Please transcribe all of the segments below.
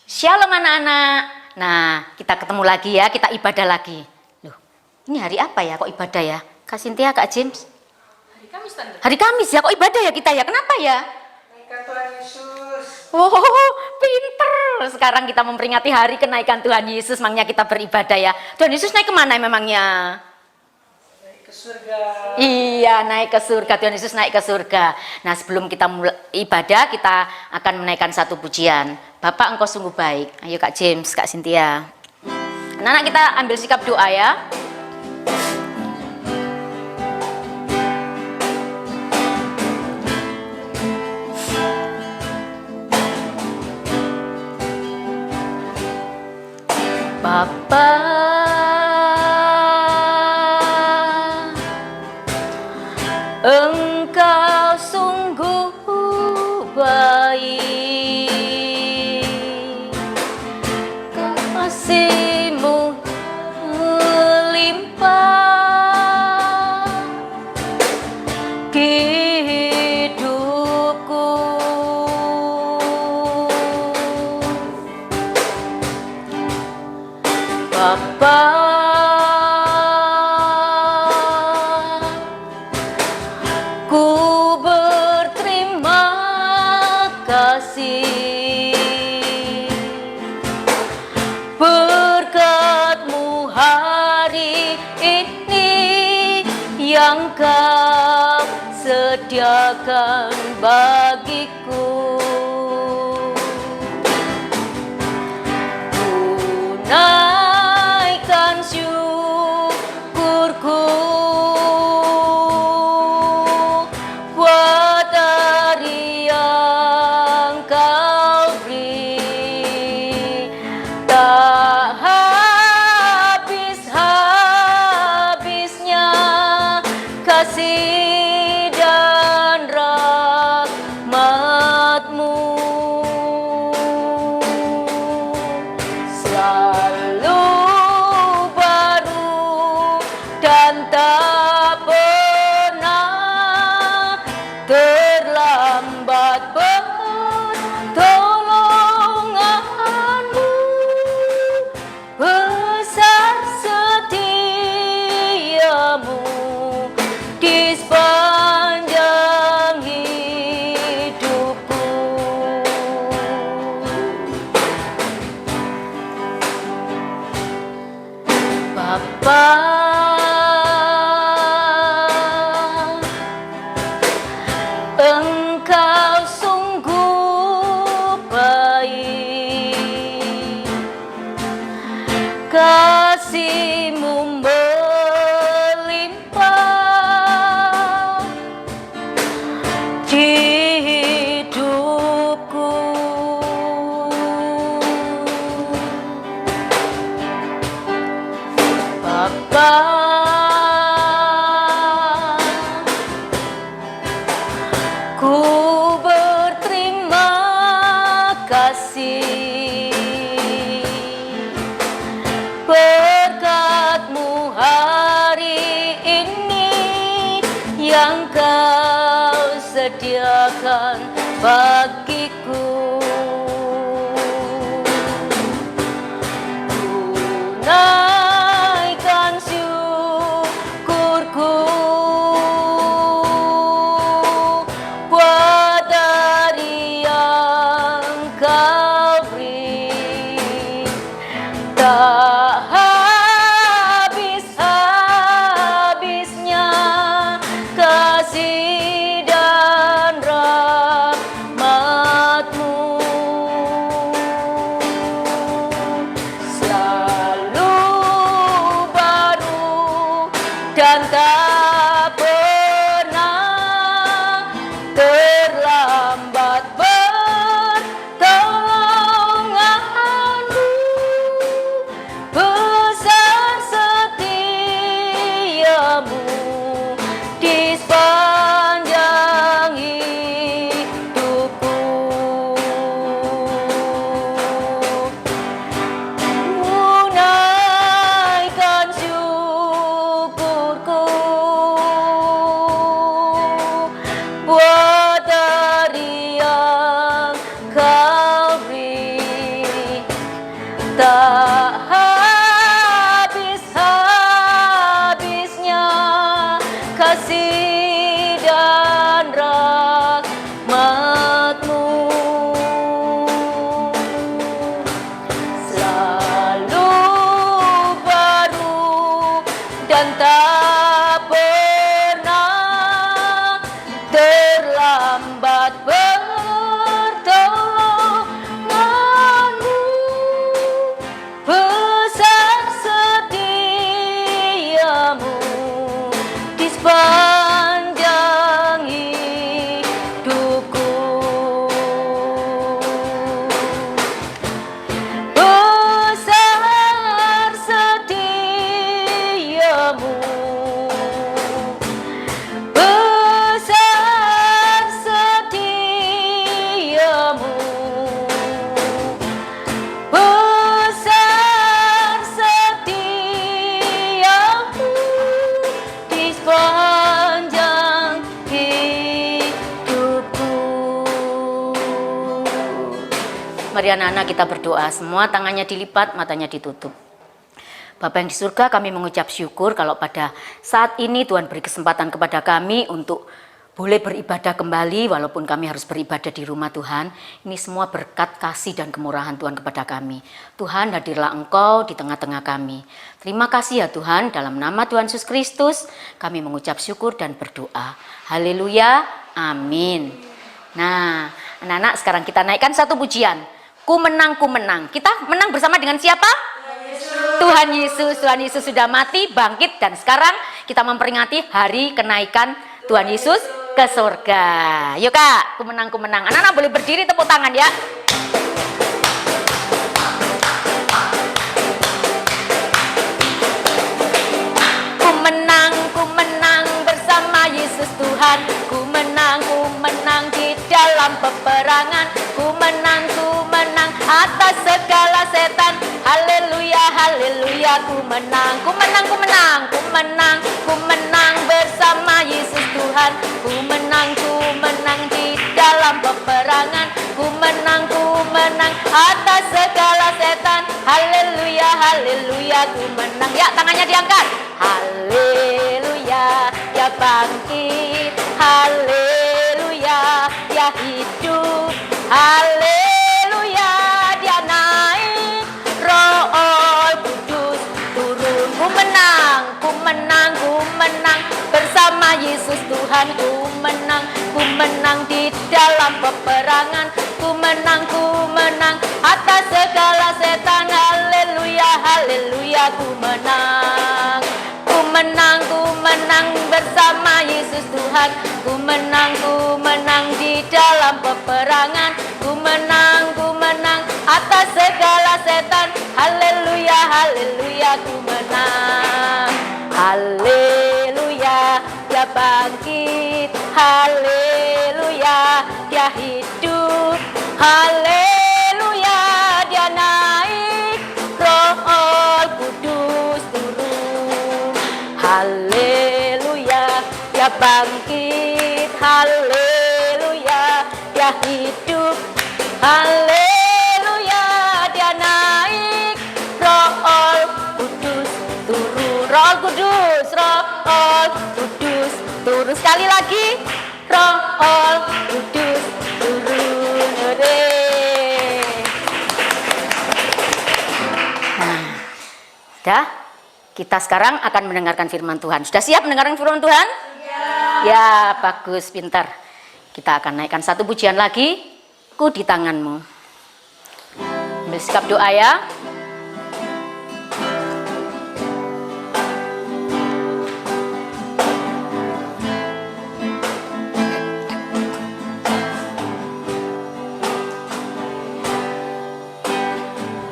Shalom anak-anak. Nah, kita ketemu lagi ya, kita ibadah lagi. Loh, ini hari apa ya kok ibadah ya? Kak Cynthia, Kak James? Hari Kamis, Tante. Hari Kamis ya, kok ibadah ya kita ya? Kenapa ya? Kenaikan Tuhan Yesus. Wow, pinter. Sekarang kita memperingati hari kenaikan Tuhan Yesus, makanya kita beribadah ya. Tuhan Yesus naik kemana memangnya? Naik ke surga. Iya, naik ke surga. Tuhan Yesus naik ke surga. Nah, sebelum kita mulai ibadah, kita akan menaikkan satu pujian. Bapak, Engkau sungguh baik. Ayo Kak James, Kak Cynthia. Anak-anak, kita ambil sikap doa ya. Bapa, Engkau sungguh baik, kasih-Mu melimpah hidupku. Bapa, ku berterima kasih berkat-Mu hari ini yang Kau sediakan bagiku. Naikkan syukurku buat hari yang Kau beri, tak habis-habisnya kasih dan rahmat-Mu. Selalu baru dan tak pernah terlambat pertolongan-Mu, besar setia-Mu di sepanjang hidupku. Bapa, Engkau sungguh baik, kasih-Mu melimpah di hidupku. Bapa, ku berterima kasih berkat-Mu hari ini yang Kau sediakan bagiku. Naikkan syukurku buat hari yang Kau beri, tak habis-habisnya kasih dan rahmat-Mu. Selalu mari anak-anak kita berdoa. Semua tangannya dilipat, matanya ditutup. Bapa yang di surga, kami mengucap syukur kalau pada saat ini Tuhan beri kesempatan kepada kami untuk boleh beribadah kembali walaupun kami harus beribadah di rumah Tuhan. Ini semua berkat kasih dan kemurahan Tuhan kepada kami. Tuhan, hadirlah Engkau di tengah-tengah kami. Terima kasih ya Tuhan, dalam nama Tuhan Yesus Kristus kami mengucap syukur dan berdoa. Haleluya, amin. Nah, anak-anak sekarang kita naikkan satu pujian. Ku menang, ku menang. Kita menang bersama dengan siapa? Tuhan Yesus. Tuhan Yesus sudah mati, bangkit, dan sekarang kita memperingati hari kenaikan Tuhan Yesus ke surga. Yuk Kak, ku menang, ku menang. Anak-anak boleh berdiri, tepuk tangan ya. Ku menang bersama Yesus Tuhan. Ku menang di dalam peperangan. Ku menang atas segala setan. Haleluya, haleluya, ku menang bersama Yesus Tuhan. Ku menang di dalam peperangan. Ku menang atas segala setan. Haleluya, haleluya, ku menang. Ya, tangannya diangkat. Haleluya, ya bangkit. Haleluya, ya hidup. Haleluya, dia naik. Roh Kudus turun. Ku menang bersama Yesus Tuhan. Ku menang di dalam peperangan. Ku menang atas segala setan. Haleluya, haleluya, ku menang bersama Yesus Tuhan. Ku menang di dalam peperangan. Ku menang atas segala setan. Haleluya, haleluya, ku menang. Haleluya, dia bangkit. Haleluya, dia hidup. Haleluya, dia naik. Roh Kudus turun. Haleluya, dia bangkit. Haleluya, dia hidup. Haleluya, dia naik. Roh Kudus turun. Roh Kudus turun. Sekali lagi. Roh Kudus turun. Nah, dah. Kita sekarang akan mendengarkan firman Tuhan. Sudah siap mendengarkan firman Tuhan? Ya, bagus, pintar. Kita akan naikkan satu pujian lagi. Ku di tanganmu. Ambil sikap doa ya.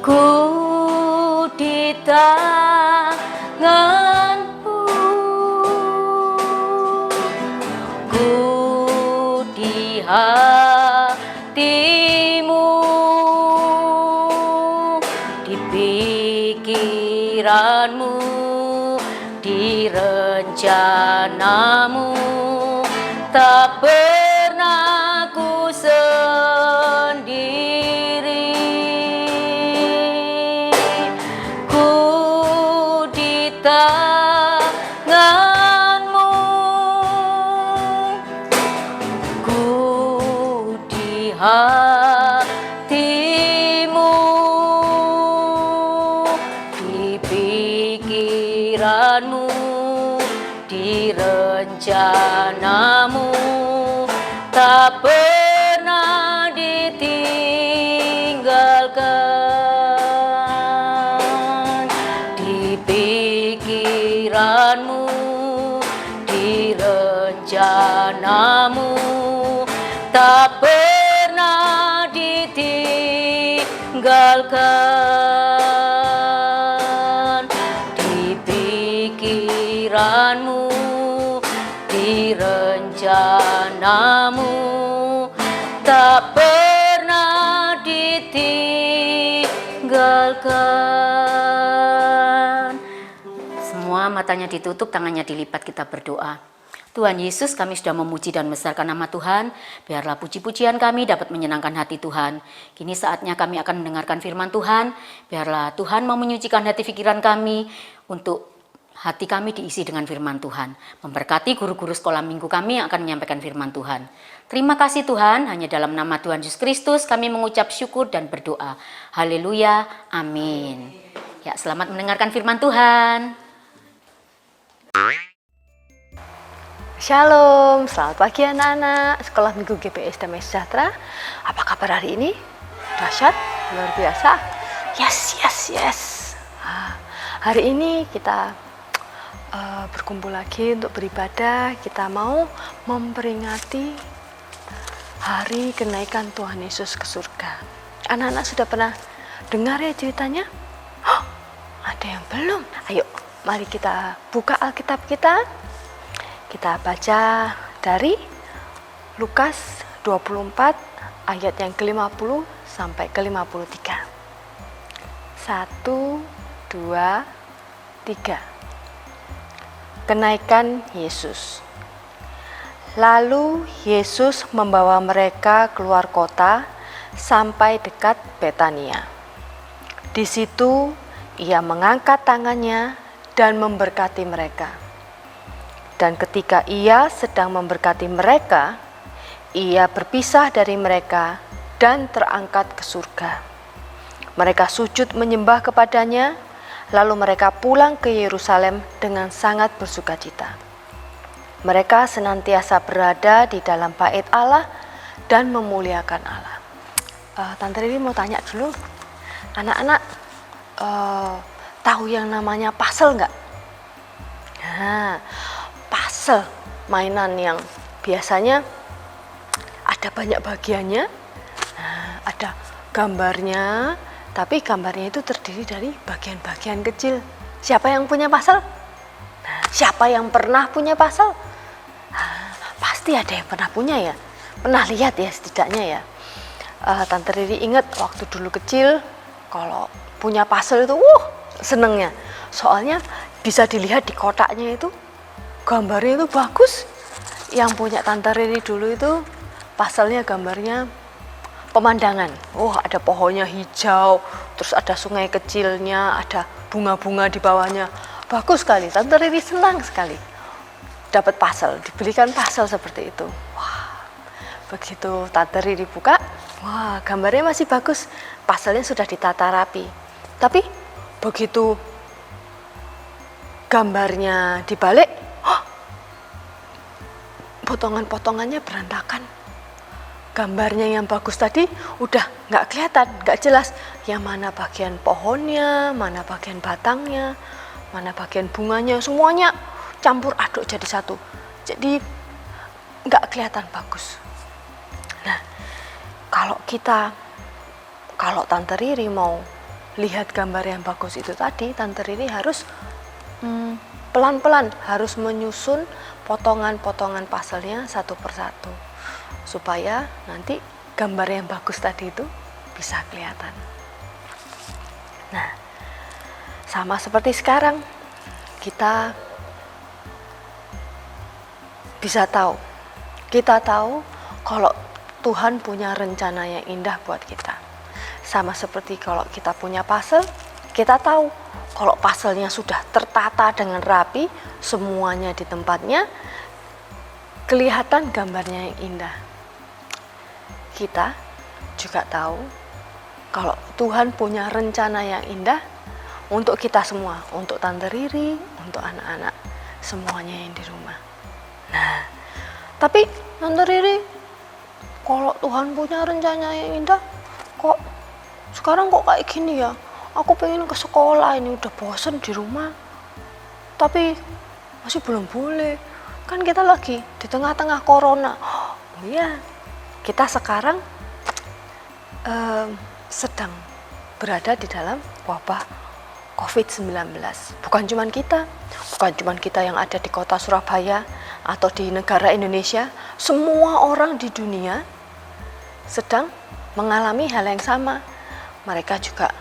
Ku di tanganmu, ku di hatimu, di pikiranmu, di rencanamu. Tak pernah ku sendiri. Tanganmu, ku di hatimu, di pikiranmu, di rencanamu. Tak pernah ditinggalkan. Di pikiranmu, di rencanamu. Tak pernah ditinggalkan. Di pikiranmu, di rencanamu. Tak pernah ditinggalkan. Semua matanya ditutup, tangannya dilipat, kita berdoa. Tuhan Yesus, kami sudah memuji dan membesarkan nama Tuhan. Biarlah puji-pujian kami dapat menyenangkan hati Tuhan. Kini saatnya kami akan mendengarkan firman Tuhan. Biarlah Tuhan mau menyucikan hati pikiran kami untuk hati kami diisi dengan firman Tuhan. Memberkati guru-guru sekolah minggu kami yang akan menyampaikan firman Tuhan. Terima kasih Tuhan, hanya dalam nama Tuhan Yesus Kristus kami mengucap syukur dan berdoa. Haleluya, amin. Ya, selamat mendengarkan firman Tuhan. Shalom, selamat pagi anak-anak Sekolah Minggu GPS Damai Sejahtera. Apa kabar hari ini? Dahsyat, luar biasa. Yes. Hari ini kita berkumpul lagi untuk beribadah. Kita mau memperingati hari kenaikan Tuhan Yesus ke surga. Anak-anak sudah pernah dengar ya ceritanya? Ada yang belum? Ayo, mari kita buka Alkitab kita. Kita baca dari Lukas 24 ayat yang ke-50 sampai ke-53. 1, 2, 3. Kenaikan Yesus. Lalu Yesus membawa mereka keluar kota sampai dekat Betania. Di situ ia mengangkat tangannya dan memberkati mereka. Dan ketika ia sedang memberkati mereka, ia berpisah dari mereka dan terangkat ke surga. Mereka sujud menyembah kepadanya, lalu mereka pulang ke Yerusalem dengan sangat bersukacita. Mereka senantiasa berada di dalam bait Allah dan memuliakan Allah. Tante Riri mau tanya dulu, anak-anak tahu yang namanya puzzle nggak? Nah, puzzle, mainan yang biasanya ada banyak bagiannya, ada gambarnya, tapi gambarnya itu terdiri dari bagian-bagian kecil. Siapa yang punya puzzle? Siapa yang pernah punya puzzle? Pasti ada yang pernah punya ya, pernah lihat ya setidaknya ya. Tante Riri ingat waktu dulu kecil, kalau punya puzzle itu, senengnya. Soalnya bisa dilihat di kotaknya itu, gambarnya itu bagus. Yang punya Tante Riri dulu itu puzzle-nya gambarnya pemandangan. Ada pohonnya hijau, terus ada sungai kecilnya, ada bunga-bunga di bawahnya. Bagus sekali. Tante Riri senang sekali dapat puzzle, dibelikan puzzle seperti itu. Begitu Tante Riri buka, gambarnya masih bagus. Puzzle-nya sudah ditata rapi. Tapi begitu gambarnya dibalik, potongan-potongannya berantakan. Gambarnya yang bagus tadi udah nggak kelihatan, nggak jelas. Yang mana bagian pohonnya, mana bagian batangnya, mana bagian bunganya, semuanya campur aduk jadi satu. Jadi nggak kelihatan bagus. Nah, kalau Tante Riri mau lihat gambar yang bagus itu tadi, Tante Riri harus pelan-pelan harus menyusun potongan-potongan puzzle-nya satu persatu supaya nanti gambar yang bagus tadi itu bisa kelihatan. Nah, sama seperti sekarang kita tahu kalau Tuhan punya rencana yang indah buat kita. Sama seperti kalau kita punya puzzle, kita tahu kalau puzzle-nya sudah tertata dengan rapi, semuanya di tempatnya, kelihatan gambarnya yang indah. Kita juga tahu kalau Tuhan punya rencana yang indah untuk kita semua, untuk Tante Riri, untuk anak-anak, semuanya yang di rumah. Nah, tapi Tante Riri, kalau Tuhan punya rencana yang indah, kok sekarang kayak gini ya? Aku pengen ke sekolah, ini udah bosen di rumah, tapi masih belum boleh. Kan kita lagi di tengah-tengah corona. Iya, kita sekarang sedang berada di dalam wabah COVID-19. Bukan cuma kita yang ada di kota Surabaya atau di negara Indonesia, semua orang di dunia sedang mengalami hal yang sama. Mereka juga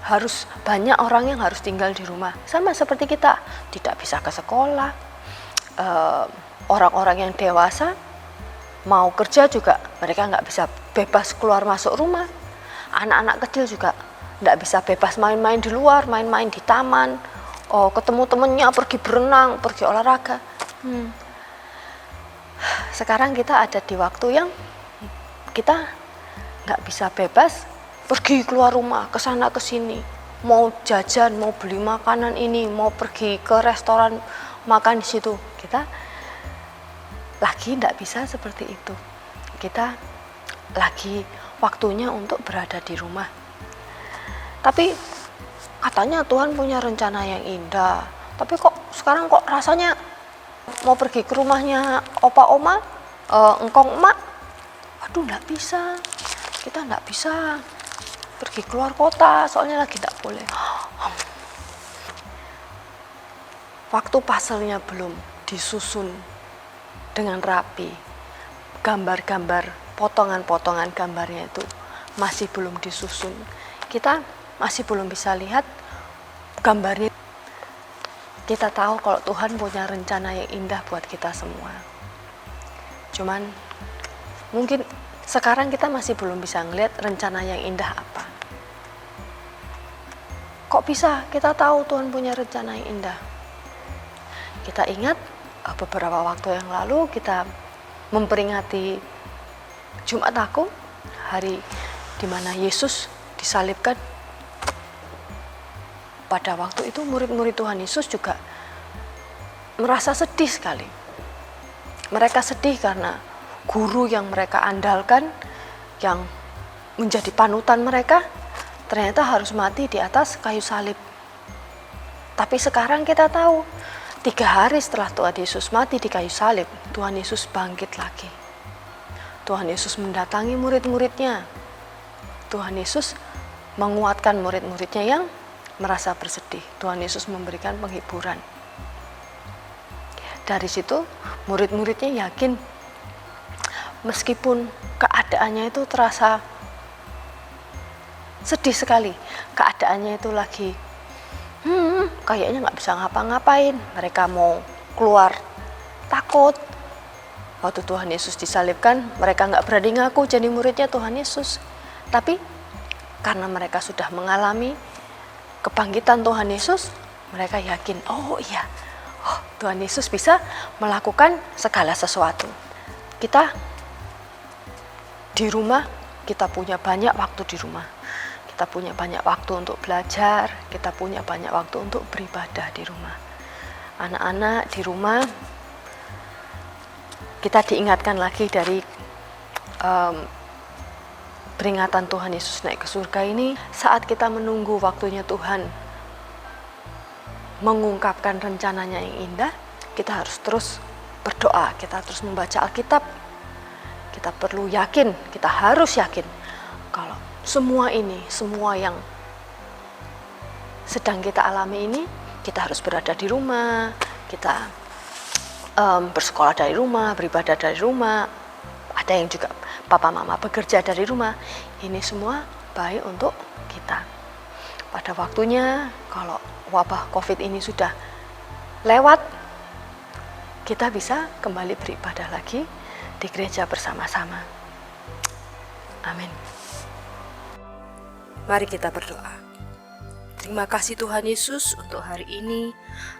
harus banyak orang yang harus tinggal di rumah, sama seperti kita, tidak bisa ke sekolah, orang-orang yang dewasa mau kerja juga mereka nggak bisa bebas keluar masuk rumah. Anak-anak kecil juga nggak bisa bebas main-main di luar, main-main di taman, ketemu temennya, pergi berenang, pergi olahraga. Sekarang kita ada di waktu yang kita nggak bisa bebas pergi keluar rumah, ke sana ke sini, mau jajan, mau beli makanan ini, mau pergi ke restoran makan di situ. Kita lagi nggak bisa seperti itu. Kita lagi waktunya untuk berada di rumah. Tapi katanya Tuhan punya rencana yang indah. Tapi kok sekarang kok rasanya mau pergi ke rumahnya opa oma, engkong emak, aduh nggak bisa. Kita nggak bisa pergi keluar kota, soalnya lagi nggak boleh. Waktu paselnya belum disusun dengan rapi, gambar-gambar, potongan-potongan gambarnya itu masih belum disusun. Kita masih belum bisa lihat gambarnya. Kita tahu kalau Tuhan punya rencana yang indah buat kita semua. Cuman mungkin sekarang kita masih belum bisa ngelihat rencana yang indah apa. Kok bisa kita tahu Tuhan punya rencana yang indah? Kita ingat beberapa waktu yang lalu kita memperingati Jumat Agung, hari di mana Yesus disalibkan. Pada waktu itu murid-murid Tuhan Yesus juga merasa sedih sekali. Mereka sedih karena guru yang mereka andalkan, yang menjadi panutan mereka, ternyata harus mati di atas kayu salib. Tapi sekarang kita tahu, 3 hari setelah Tuhan Yesus mati di kayu salib, Tuhan Yesus bangkit lagi. Tuhan Yesus mendatangi murid-muridnya. Tuhan Yesus menguatkan murid-muridnya yang merasa bersedih. Tuhan Yesus memberikan penghiburan. Dari situ murid-muridnya yakin, meskipun keadaannya itu terasa sedih sekali, keadaannya itu lagi kayaknya nggak bisa ngapa-ngapain, mereka mau keluar takut. Waktu Tuhan Yesus disalibkan, mereka nggak berani ngaku jadi muridnya Tuhan Yesus. Tapi karena mereka sudah mengalami kebangkitan Tuhan Yesus, mereka yakin, Tuhan Yesus bisa melakukan segala sesuatu. Kita di rumah, kita punya banyak waktu di rumah. Kita punya banyak waktu untuk belajar, kita punya banyak waktu untuk beribadah di rumah. Anak-anak di rumah, kita diingatkan lagi dari peringatan Tuhan Yesus naik ke surga ini, saat kita menunggu waktunya Tuhan mengungkapkan rencananya yang indah, kita harus terus berdoa, kita terus membaca Alkitab. Kita perlu yakin, kita harus yakin kalau semua ini, semua yang sedang kita alami ini, kita harus berada di rumah, kita bersekolah dari rumah, beribadah dari rumah, ada yang juga papa mama bekerja dari rumah. Ini semua baik untuk kita. Pada waktunya, kalau wabah COVID ini sudah lewat, kita bisa kembali beribadah lagi di gereja bersama-sama. Amin. Mari kita berdoa. Terima kasih Tuhan Yesus untuk hari ini.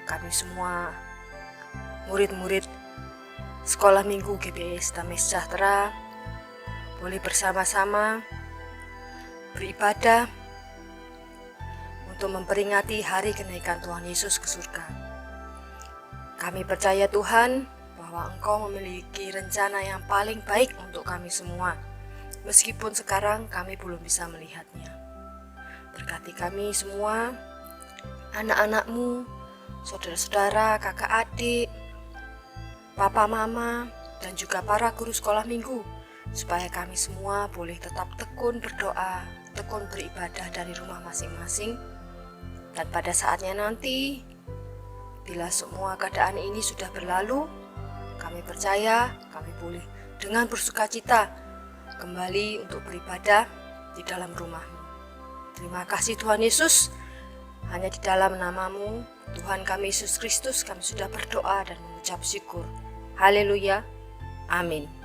Kami semua murid-murid Sekolah Minggu GBIS Damai Sejahtera boleh bersama-sama beribadah untuk memperingati hari kenaikan Tuhan Yesus ke surga. Kami percaya Tuhan bahwa Engkau memiliki rencana yang paling baik untuk kami semua, meskipun sekarang kami belum bisa melihatnya. Berkati kami semua, anak-anak-Mu, saudara-saudara, kakak adik, papa mama, dan juga para guru sekolah minggu, supaya kami semua boleh tetap tekun berdoa, tekun beribadah dari rumah masing-masing. Dan pada saatnya nanti, bila semua keadaan ini sudah berlalu, kami percaya kami boleh dengan bersukacita kembali untuk beribadah di dalam rumah-Mu. Terima kasih Tuhan Yesus. Hanya di dalam nama-Mu, Tuhan kami Yesus Kristus, kami sudah berdoa dan mengucap syukur. Haleluya. Amin.